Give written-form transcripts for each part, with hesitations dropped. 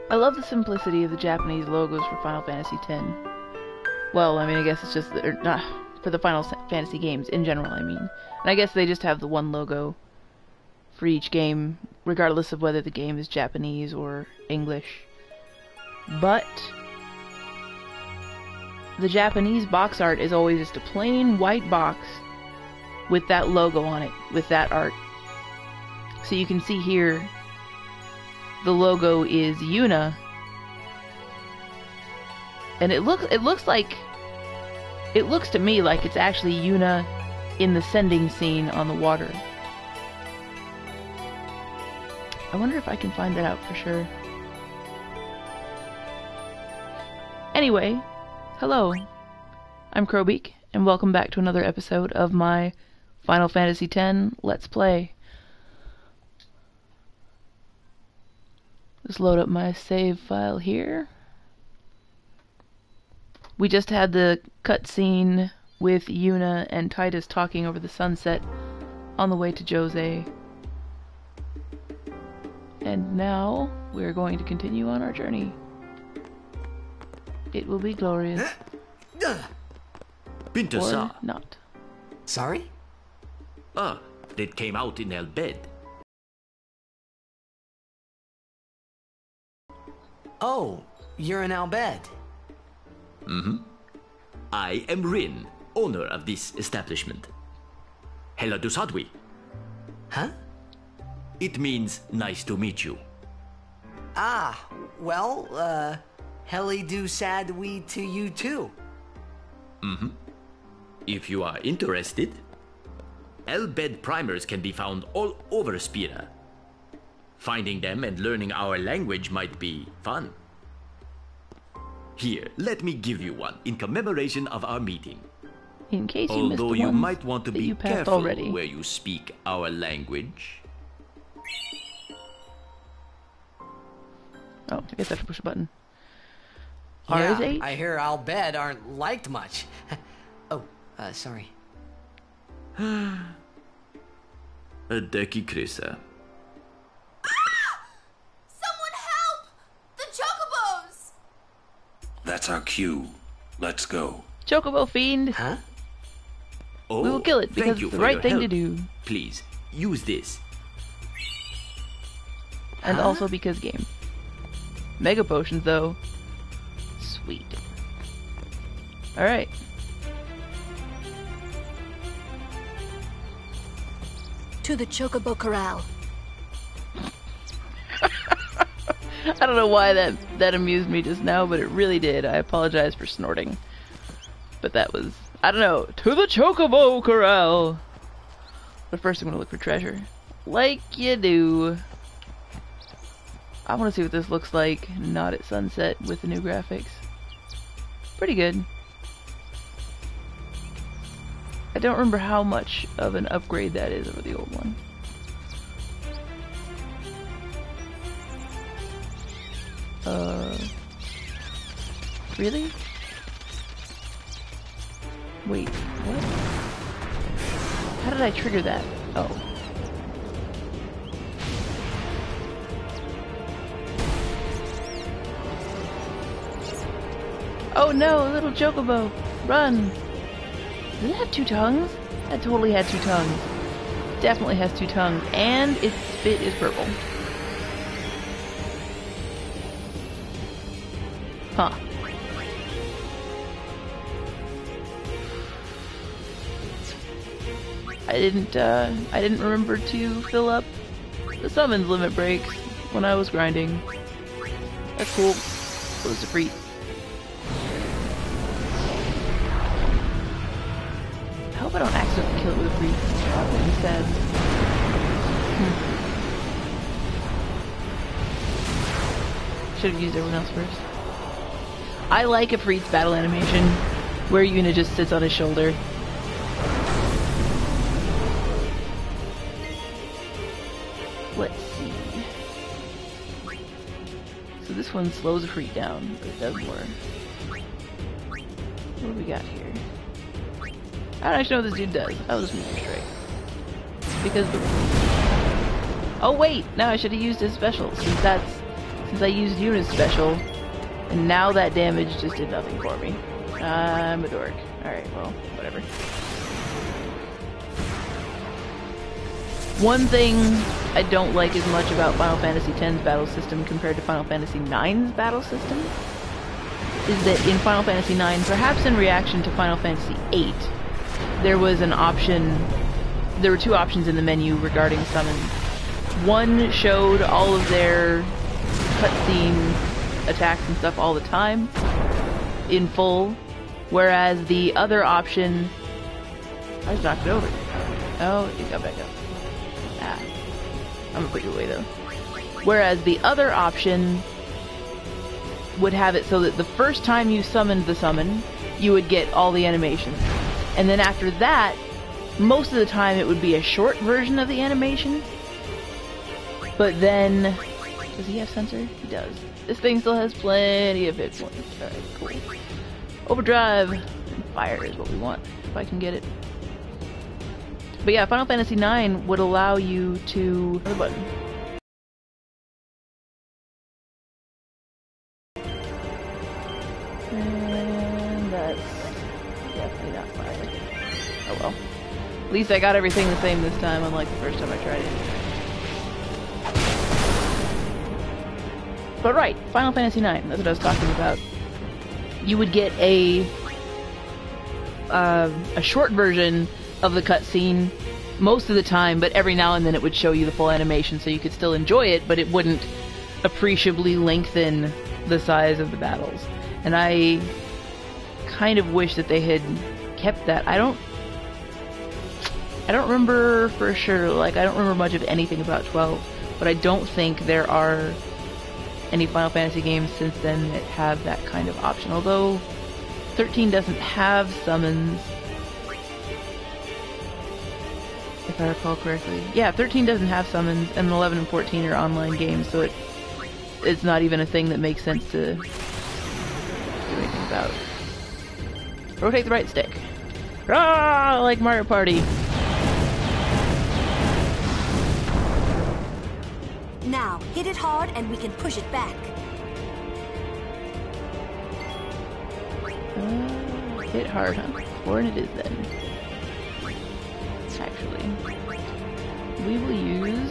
I love the simplicity of the Japanese logos for Final Fantasy X. Well, I mean, I guess it's just not for the Final Fantasy games in general, I mean. And I guess they just have the one logo for each game, regardless of whether the game is Japanese or English. But the Japanese box art is always just a plain white box with that logo on it, with that art. So you can see here, the logo is Yuna, and it looks to me like it's actually Yuna in the sending scene on the water. I wonder if I can find that out for sure. Anyway, hello, I'm Crowbeak, and welcome back to another episode of my Final Fantasy X Let's Play. Just load up my save file here. We just had the cutscene with Yuna and Titus talking over the sunset on the way to Jose. And now we're going to continue on our journey. It will be glorious. Or not. Sorry? That came out in El bed. Oh, you're in Albed. Mm-hmm. I am Rin, owner of this establishment. Hela du Sadwi. Huh? It means nice to meet you. Ah, well, Heli do Sadwi to you too. Mm-hmm. If you are interested, Elbed primers can be found all over Spira. Finding them and learning our language might be fun. Here, let me give you one in commemoration of our meeting. In case you missed the Although you ones might want to that be you passed careful already. where you speak our language. Oh, I guess I have to push a button. Yeah, R is H? I hear Albed aren't liked much. Oh, sorry. Adeki Krisa. Someone help! The Chocobos! That's our cue. Let's go. Chocobo fiend! Huh? Oh, We will kill it because thank you it's the for right your thing to help. do. Please, use this. And Huh? also because game. Mega potions though. Sweet. Alright. To the Chocobo Corral. I don't know why that amused me just now, but it really did. I apologize for snorting. But that was, I don't know, to the Chocobo Corral! But first I'm gonna look for treasure. Like you do. I want to see what this looks like, not at sunset with the new graphics. Pretty good. I don't remember how much of an upgrade that is over the old one. Really? Wait, what? How did I trigger that? Oh. Oh no, little Chocobo! Run! Does it have two tongues? That totally had two tongues. Definitely has two tongues, and its spit is purple. Huh. I didn't remember to fill up the summons limit breaks when I was grinding. That's cool. So it's a free. I hope I don't accidentally kill it with a free. That would be sad. Should have used everyone else first. I like a Freed's battle animation where Yuna just sits on his shoulder. Let's see. So this one slows a Freed down, but it does more. What do we got here? I don't actually know what this dude does. I'll just move him straight. Because the... Oh wait! Now I should have used his special, since since I used Yuna's special, and now that damage just did nothing for me. I'm a dork. Alright, well, whatever. One thing I don't like as much about Final Fantasy X's battle system compared to Final Fantasy IX's battle system is that in Final Fantasy IX, perhaps in reaction to Final Fantasy VIII, there was an option, there were two options in the menu regarding summons. One showed all of their cutscene attacks and stuff all the time, in full, whereas the other option... I just knocked it over. Oh, it got back up. Ah. I'm gonna put you away though. Whereas the other option would have it so that the first time you summoned the summon, you would get all the animations. And then after that, most of the time it would be a short version of the animation. But then... Does he have sensor? He does. This thing still has plenty of hit points. Alright, cool. Overdrive and fire is what we want, if I can get it. But yeah, Final Fantasy IX would allow you to... The button. And that's definitely not fire. Oh well. At least I got everything the same this time, unlike the first time I tried it. But right, Final Fantasy IX, that's what I was talking about. You would get a short version of the cutscene most of the time, but every now and then it would show you the full animation, so you could still enjoy it, but it wouldn't appreciably lengthen the size of the battles. And I kind of wish that they had kept that. I don't remember for sure, like, I don't remember much of anything about 12, but I don't think there are any Final Fantasy games since then that have that kind of option, although 13 doesn't have summons, if I recall correctly. Yeah, 13 doesn't have summons, and 11 and 14 are online games, so it's not even a thing that makes sense to do anything about. Rotate the right stick. Ah, like Mario Party. Now, hit it hard and we can push it back. Hit hard, huh? Or it is then. Actually, we will use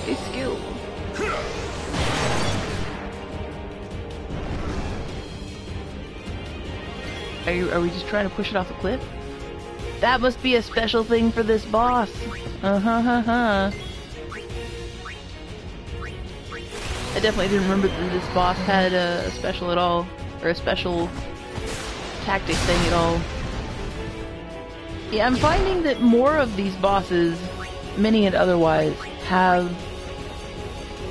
a skill. Are we just trying to push it off a cliff? That must be a special thing for this boss. I definitely didn't remember that this boss had a special at all, or a special tactic thing at all. Yeah, I'm finding that more of these bosses, mini and otherwise, have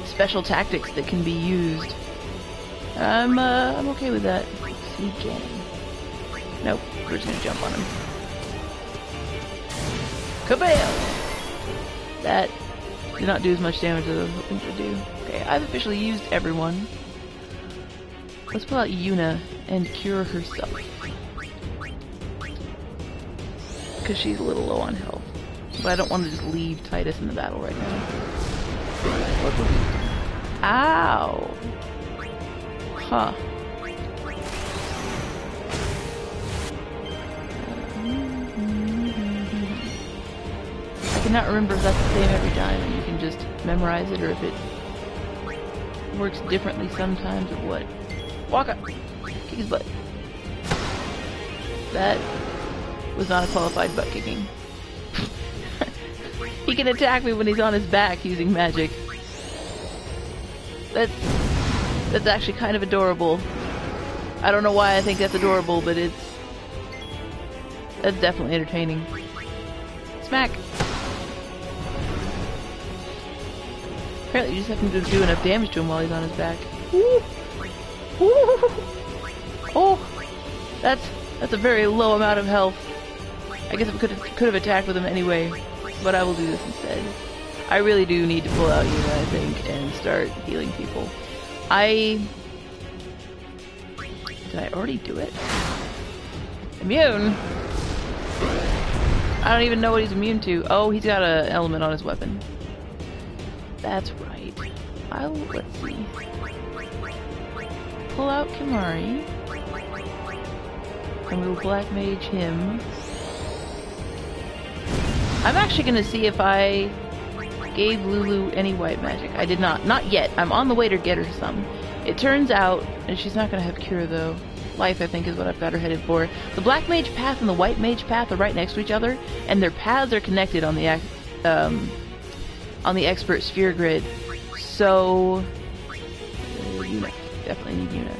special tactics that can be used. I'm okay with that. Seed cannon. Nope, we're just gonna jump on him. Kabam! That did not do as much damage as I was hoping to do. Okay, I've officially used everyone. Let's pull out Yuna and cure herself. Because she's a little low on health. But I don't want to just leave Titus in the battle right now. Ow! Huh. I cannot remember if that's the same every time and you can just memorize it, or if it works differently sometimes, or what. Walk up! Kick his butt. That was not a qualified butt kicking. He can attack me when he's on his back using magic. That's actually kind of adorable. I don't know why I think that's adorable, but that's definitely entertaining. Smack! Apparently you just have to do enough damage to him while he's on his back. Woo! Woo! Oh! That's a very low amount of health. I guess I could have attacked with him anyway, but I will do this instead. I really do need to pull out Yuna, I think, and start healing people. Did I already do it? Immune? I don't even know what he's immune to. Oh, he's got an element on his weapon. That's right. let's see. Pull out Kimari. And we'll Black Mage him. I'm actually gonna see if I gave Lulu any white magic. I did not. Not yet. I'm on the way to get her some. It turns out, and she's not gonna have Cure though. Life, I think, is what I've got her headed for. The Black Mage path and the White Mage path are right next to each other, and their paths are connected on the Expert Sphere grid. So, Yuna. Definitely need Yuna.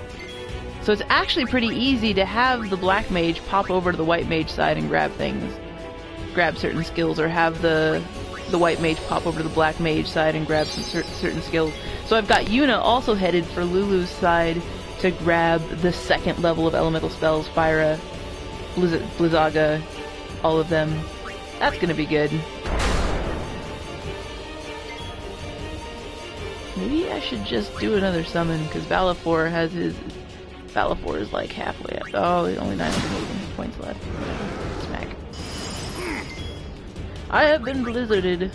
So it's actually pretty easy to have the Black Mage pop over to the White Mage side and grab things. Grab certain skills, or have the White Mage pop over to the Black Mage side and grab some certain skills. So I've got Yuna also headed for Lulu's side to grab the second level of elemental spells, Fyra, Blizzaga, all of them. That's gonna be good. Maybe I should just do another summon, because Valifor has his... Valifor is like halfway up. Oh, only 980 points left. Smack. I have been blizzarded.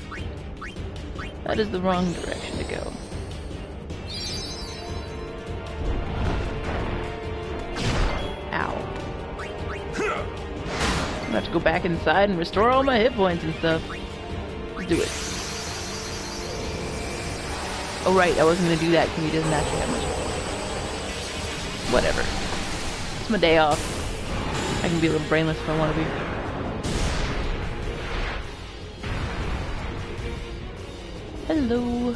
That is the wrong direction to go. Ow. I'm gonna have to go back inside and restore all my hit points and stuff. Let's do it. Oh right, I wasn't gonna do that because he doesn't actually have much hit points. Whatever. It's my day off. I can be a little brainless if I want to be. Hello.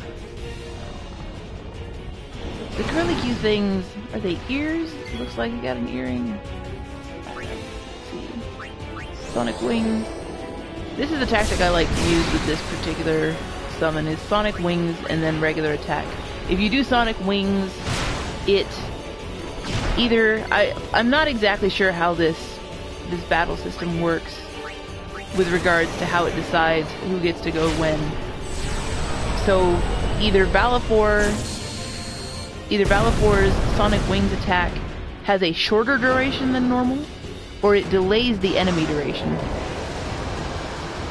The curlicue things, are they ears? Looks like you got an earring. Let's see. Sonic Wings. This is the tactic I like to use with this particular summon, is Sonic Wings and then regular attack. If you do Sonic Wings, it either... I'm not exactly sure how this battle system works with regards to how it decides who gets to go when. So either Valifor's Sonic Wings attack has a shorter duration than normal, or it delays the enemy duration.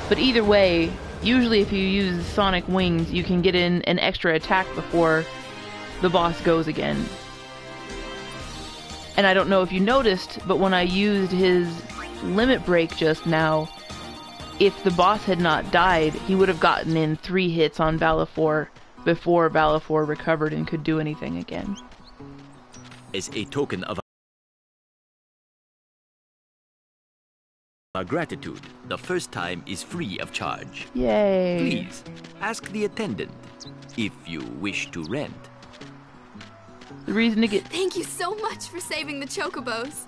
But either way, usually if you use Sonic Wings, you can get in an extra attack before the boss goes again. And I don't know if you noticed, but when I used his limit break just now, if the boss had not died, he would have gotten in 3 hits on Valifor before Valifor recovered and could do anything again. As a token of our gratitude, the first time is free of charge. Yay! Please, ask the attendant if you wish to rent. The reason to get... Thank you so much for saving the Chocobos.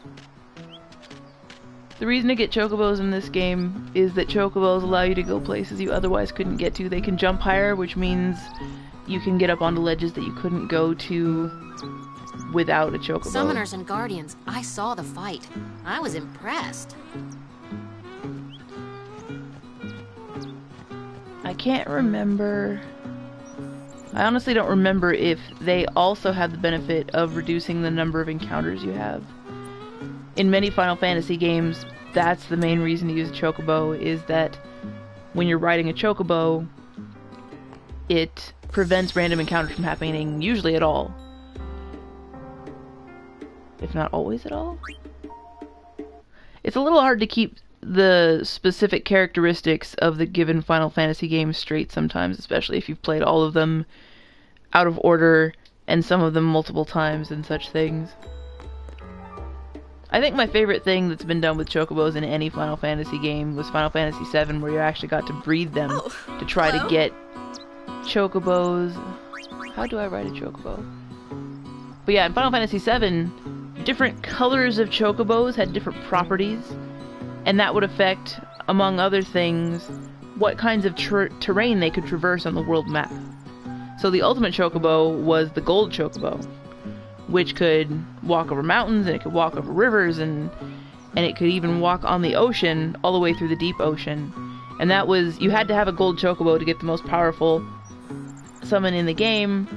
The reason to get Chocobos in this game is that Chocobos allow you to go places you otherwise couldn't get to. They can jump higher, which means you can get up onto ledges that you couldn't go to without a Chocobo. Summoners and Guardians, I saw the fight. I was impressed. I can't remember... I honestly don't remember if they also have the benefit of reducing the number of encounters you have. In many Final Fantasy games, that's the main reason to use a Chocobo, is that when you're riding a Chocobo, it prevents random encounters from happening usually at all. If not always at all. It's a little hard to keep the specific characteristics of the given Final Fantasy game straight sometimes, especially if you've played all of them out of order and some of them multiple times and such things. I think my favorite thing that's been done with Chocobos in any Final Fantasy game was Final Fantasy VII, where you actually got to breed them to try to get Chocobos. How do I ride a Chocobo? But yeah, in Final Fantasy VII, different colors of Chocobos had different properties, and that would affect, among other things, what kinds of terrain they could traverse on the world map. So the ultimate Chocobo was the gold Chocobo, which could walk over mountains, and it could walk over rivers, and it could even walk on the ocean, all the way through the deep ocean. And that was, you had to have a gold Chocobo to get the most powerful summon in the game.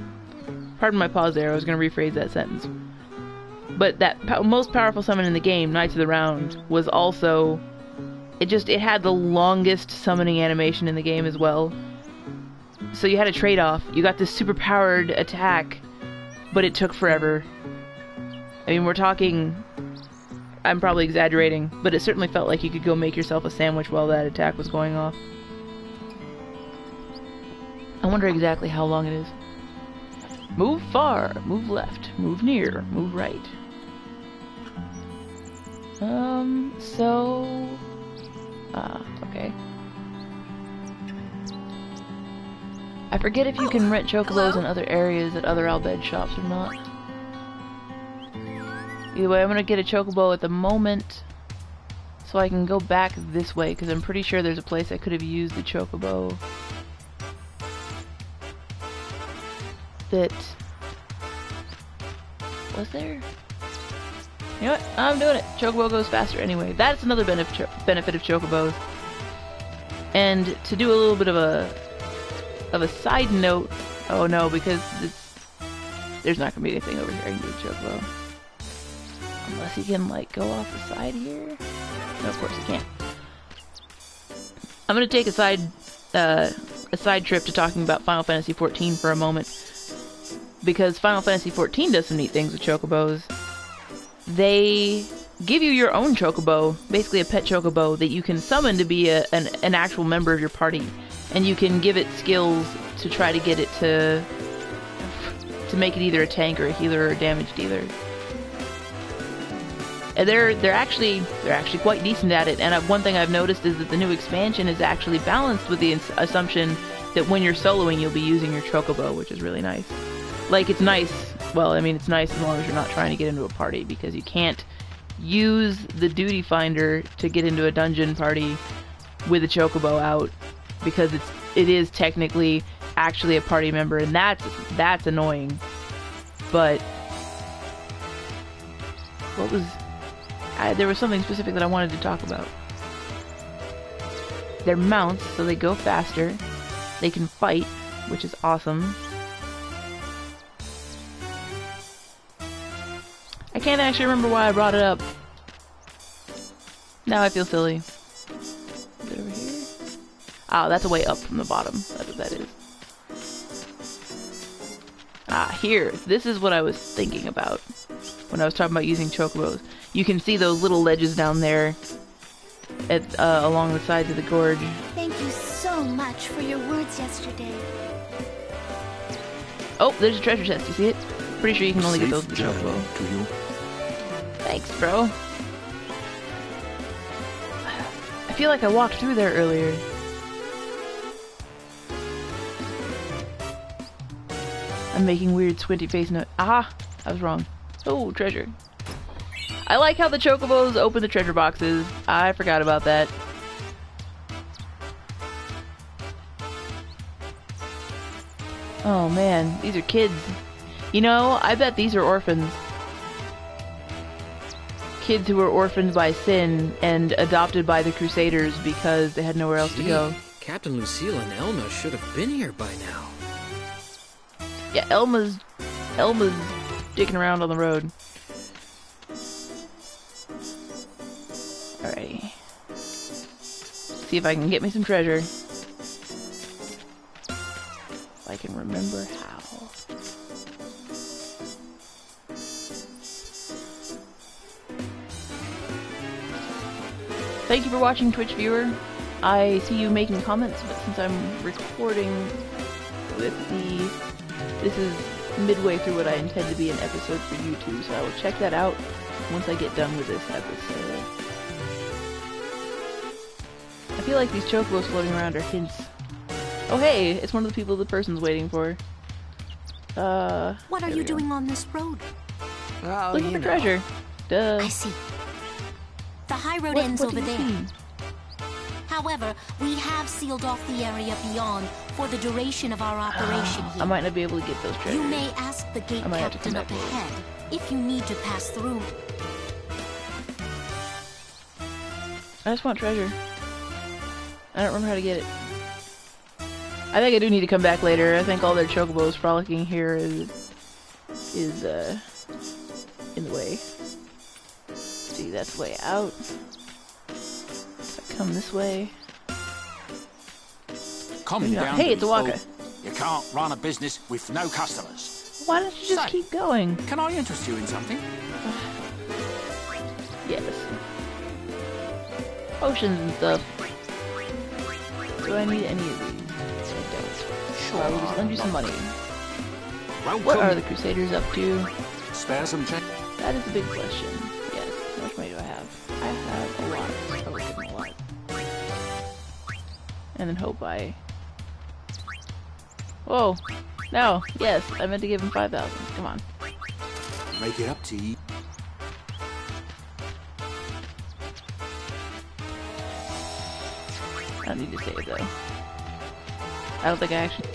Pardon my pause there, I was going to rephrase that sentence. But that most powerful summon in the game, Knights of the Round, was also... It had the longest summoning animation in the game as well. So you had a trade-off. You got this super-powered attack, but it took forever. I mean, we're talking... I'm probably exaggerating, but it certainly felt like you could go make yourself a sandwich while that attack was going off. I wonder exactly how long it is. Move far, move left, move near, move right. Okay. I forget if you can rent chocobos in other areas at other Albed shops or not. Either way, I'm gonna get a chocobo at the moment so I can go back this way, because I'm pretty sure there's a place I could have used the chocobo that... Was there? You know what? I'm doing it. Chocobo goes faster anyway. That's another benefit of chocobos. And to do a little bit of a side note... Oh no, because there's not gonna be anything over here I can do with chocobo. Unless you can, like, go off the side here? No, of course you can't. I'm gonna take a side trip to talking about Final Fantasy XIV for a moment. Because Final Fantasy XIV does some neat things with chocobos. They give you your own chocobo, basically a pet chocobo, that you can summon to be an actual member of your party. And you can give it skills to try to get it to make it either a tank or a healer or a damage dealer. And they're actually quite decent at it. And one thing I've noticed is that the new expansion is actually balanced with the assumption that when you're soloing, you'll be using your chocobo, which is really nice. Like, it's nice. Well, I mean, it's nice as long as you're not trying to get into a party, because you can't use the duty finder to get into a dungeon party with a chocobo out, because it is technically actually a party member, and that's annoying. But what was... there was something specific that I wanted to talk about. They're mounts, so they go faster. They can fight, which is awesome. I can't actually remember why I brought it up. Now I feel silly. Is it over here? Oh, that's a way up from the bottom. That's what that is. Ah, here. This is what I was thinking about when I was talking about using chocobos. You can see those little ledges down there along the sides of the gorge. Thank you so much for your words yesterday. Oh, there's a treasure chest. You see it? Pretty sure you can only get those with the chocobo. To you. Thanks, bro. I feel like I walked through there earlier. I'm making weird squinty face note. Aha! I was wrong. Oh, treasure. I like how the chocobos open the treasure boxes. I forgot about that. Oh man, these are kids. You know, I bet these are orphans. Kids who were orphaned by sin and adopted by the Crusaders because they had nowhere else to go. Captain Lucille and Elma should have been here by now. Yeah, Elma's dicking around on the road. Alrighty. See if I can get me some treasure. If I can remember how. Thank you for watching, Twitch viewer. I see you making comments, but since I'm recording with this is midway through what I intend to be an episode for YouTube, so I will check that out once I get done with this episode. I feel like these chocobos floating around are hints. Oh hey, it's one of the people the person's waiting for. What are you doing on this road? Oh, looking for treasure. Duh. I see. The high road ends over there. See? However, we have sealed off the area beyond for the duration of our operation here. I might not be able to get those treasures. You may ask the gate captain up ahead if you need to pass through. I just want treasure. I don't remember how to get it. I think I do need to come back later. I think all their chocobos frolicking here is in the way. See, that's the way out. If I come this way. Coming down. Hey, it's a Waka. You can't run a business with no customers. Why don't you just keep going? Can I interest you in something? Yes. Potions and stuff. Do I need any of these? I don't. Sure, I will just lend you some money. Welcome. What are the Crusaders up to? Spare some change. That is a big question. Yes. How much money do I have? I have a lot. I will give them a lot. And then hope I... Whoa. No. Yes. I meant to give him 5,000. Come on. Make it up to you. I don't need to save though. I don't think I actually...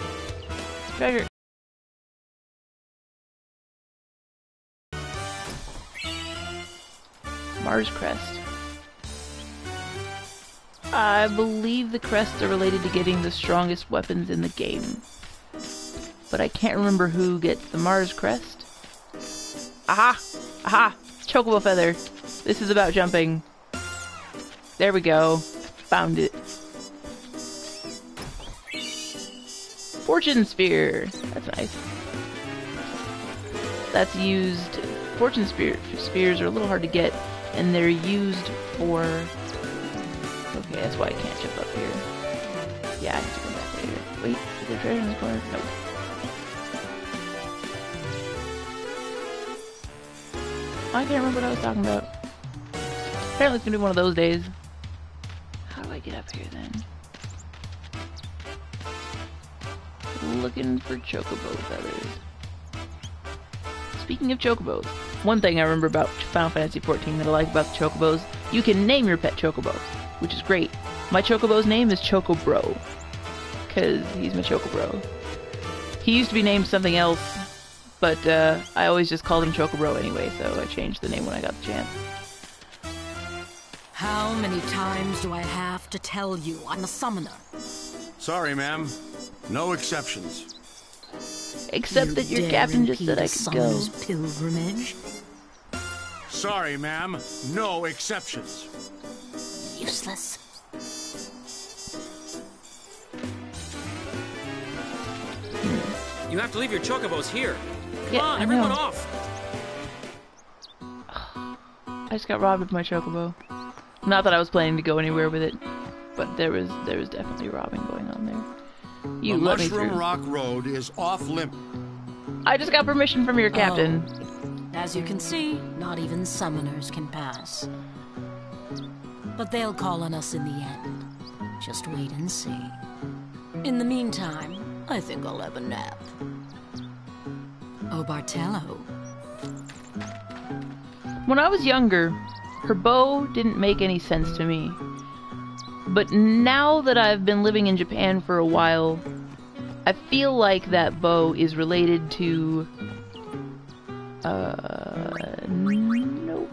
Treasure! Mars Crest. I believe the crests are related to getting the strongest weapons in the game. But I can't remember who gets the Mars Crest. Aha! Aha! Chocobo Feather! This is about jumping. There we go. Found it. Fortune Sphere! That's nice. That's used... Fortune Spheres are a little hard to get, and they're used for... Okay, that's why I can't jump up here. Yeah, I have to come back later. Wait, is there treasure in this corner? Nope. I can't remember what I was talking about. Apparently it's gonna be one of those days. How do I get up here then? Looking for Chocobo feathers. Speaking of Chocobos, one thing I remember about Final Fantasy XIV that I like about the Chocobos, you can name your pet Chocobo, which is great. My Chocobo's name is Chocobro, because he's my Chocobro. He used to be named something else, but I always just called him Chocobro anyway, so I changed the name when I got the chance. How many times do I have to tell you I'm a summoner? Sorry, ma'am. No exceptions. Except that your captain just said I could go. Pilgrimage? Sorry, ma'am. No exceptions. Useless. You have to leave your chocobos here. Come Yeah, on, I everyone know. off. I just got robbed of my Chocobo. Not that I was planning to go anywhere with it, but there was definitely robbing going on there. You the let me Mushroom through. Rock Road is off limit. I just got permission from your captain. Oh. As you can see, not even summoners can pass. But they'll call on us in the end. Just wait and see. In the meantime, I think I'll have a nap. Oh, Bartello. When I was younger, her bow didn't make any sense to me. But now that I've been living in Japan for a while, I feel like that bow is related to... Nope.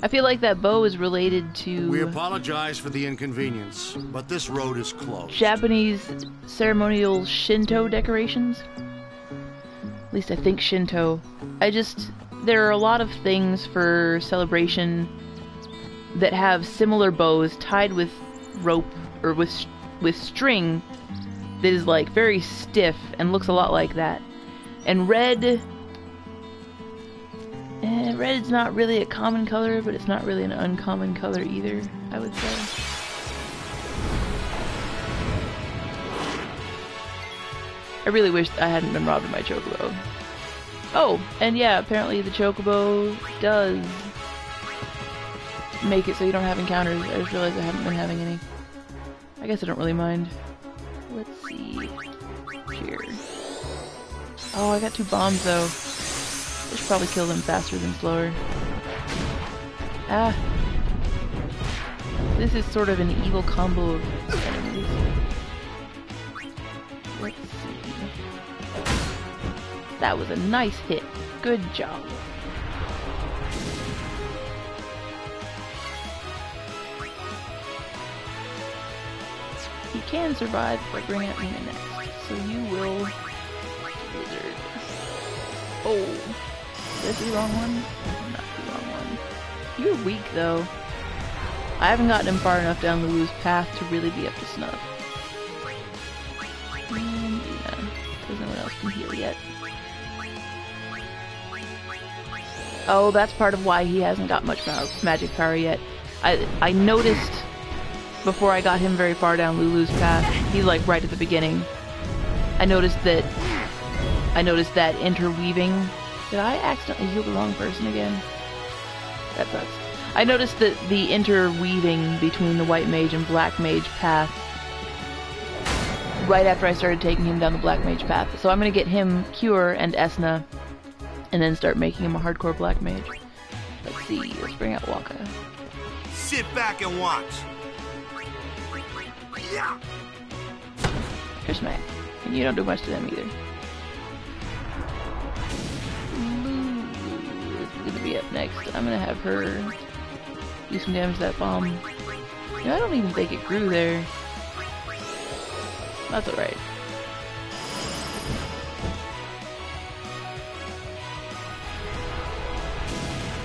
I feel like that bow is related to... We apologize for the inconvenience, but this road is closed. Japanese ceremonial Shinto decorations? At least I think Shinto. There are a lot of things for celebration that have similar bows tied with rope or with string that is like very stiff and looks a lot like that. And red's not really a common color, but it's not really an uncommon color either, I would say. I really wish I hadn't been robbed of my Chocobo. Oh, and yeah, apparently the Chocobo does make it so you don't have encounters. I just realized I haven't been having any. I guess I don't really mind. Let's see. Here. Oh, I got 2 bombs though. I should probably kill them faster than slower. Ah. This is sort of an evil combo of enemies. Let's see. That was a nice hit. Good job. You can survive by bringing at me next, so you will wizard. Oh, is this the wrong one? Not the wrong one. You're weak though. I haven't gotten him far enough down Lulu's path to really be up to snuff. else can heal yet. Oh, that's part of why he hasn't got much magic power yet. I noticed before I got him very far down Lulu's path, he's like right at the beginning. I noticed that interweaving. Did I accidentally heal the wrong person again? That sucks. I noticed that the interweaving between the white mage and black mage path right after I started taking him down the black mage path. So I'm gonna get him Cure and Esna, and then start making him a hardcore black mage. Let's see, let's bring out Waka. Sit back and watch. Yeah. Here's Smack. And you don't do much to them either. Lulu is gonna be up next. I'm gonna have her do some damage to that bomb. You know, I don't even think it grew there. That's alright.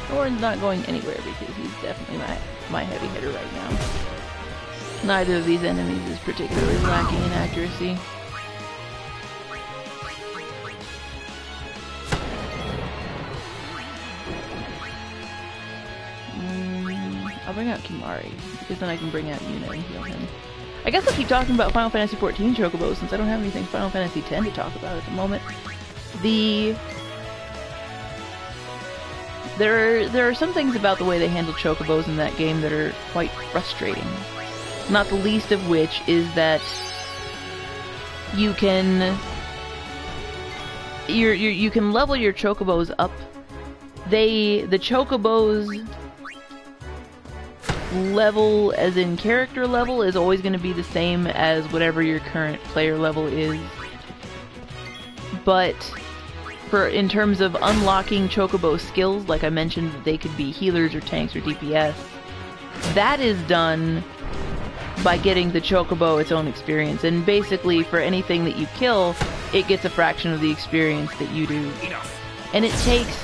Thorn's not going anywhere because he's definitely my heavy hitter right now. Neither of these enemies is particularly lacking in accuracy. I'll bring out Kimari, because then I can bring out Yuna and heal him. I guess I'll keep talking about Final Fantasy XIV Chocobos since I don't have anything Final Fantasy X to talk about at the moment. There are some things about the way they handle Chocobos in that game that are quite frustrating. Not the least of which is that you can you can level your Chocobos up. The Chocobos level, as in character level, is always going to be the same as whatever your current player level is. But in terms of unlocking Chocobo skills, like I mentioned, they could be healers or tanks or DPS. That is done by getting the Chocobo its own experience, and basically for anything that you kill, it gets a fraction of the experience that you do. And it takes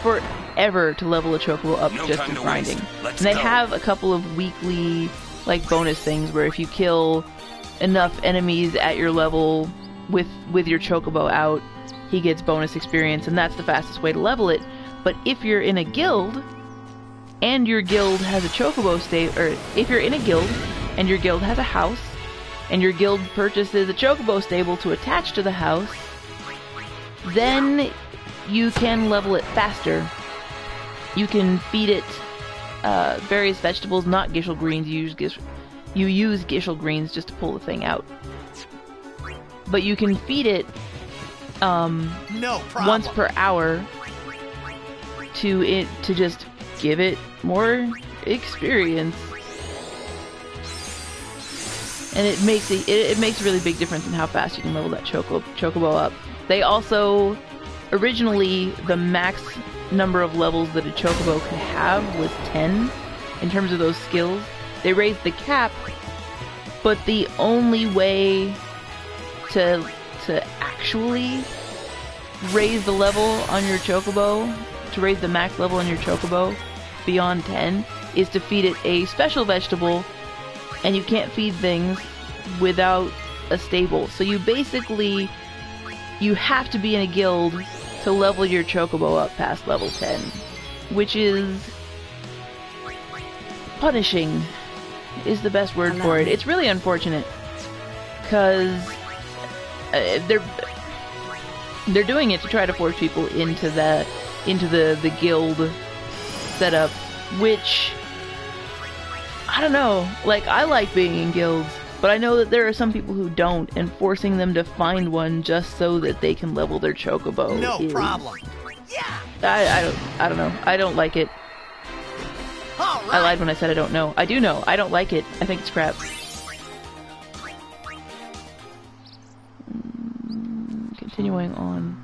forever to level a Chocobo up just in grinding. And they have a couple of weekly like bonus things where if you kill enough enemies at your level with your Chocobo out, he gets bonus experience, and that's the fastest way to level it. But if you're in a guild and your guild has a Chocobo stable, or if you're in a guild and your guild has a house and your guild purchases a Chocobo stable to attach to the house, then you can level it faster. You can feed it various vegetables, not Gishel greens. You use Gishel greens just to pull the thing out. But you can feed it once per hour to just give it more experience. And it makes a really big difference in how fast you can level that Chocobo up. They also, originally, the max number of levels that a Chocobo could have was 10 in terms of those skills. They raised the cap, but the only way to actually raise the level on your Chocobo, to raise the max level on your Chocobo beyond 10, is to feed it a special vegetable, and you can't feed things without a stable. So you have to be in a guild to level your Chocobo up past level 10, which is punishing is the best word for it. It's really unfortunate because they're doing it to try to force people into the guild setup, which I don't know. Like, I like being in guilds, but I know that there are some people who don't, and forcing them to find one just so that they can level their Chocobo. No problem. Yeah. I don't know. I don't like it. All right. I lied when I said I don't know. I do know. I don't like it. I think it's crap. Continuing on.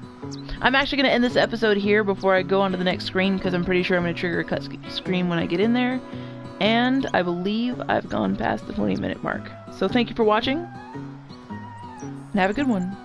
I'm actually going to end this episode here before I go on to the next screen, because I'm pretty sure I'm going to trigger a cut screen when I get in there. And I believe I've gone past the 20-minute mark. So thank you for watching, and have a good one.